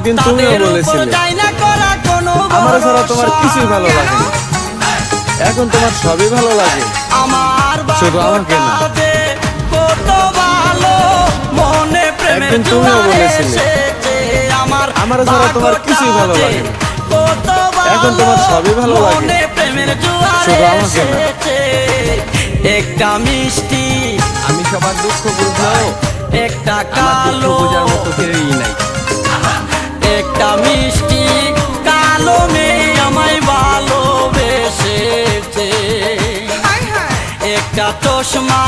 একদিন তুমিও বলেছিলে আমার ছাড়া তোমার কিছুই ভালো লাগে না। এখন তোমার সবই ভালো লাগে, শুধু আমাকে না। একদিন তুমিও বলেছিলে আমার ছাড়া তোমার কিছুই ভালো লাগে না। এখন তোমার সবই ভালো লাগে, শুধু আমাকে না। একটা মিষ্টি, আমি সবার দুঃখ বুঝলেও একটা আমার দুঃখ কালো, বোঝার মতো কেউই নাই। একটা মিষ্টি কালো মেয়ে আমায় ভালোবেসেছে, একটা চশমা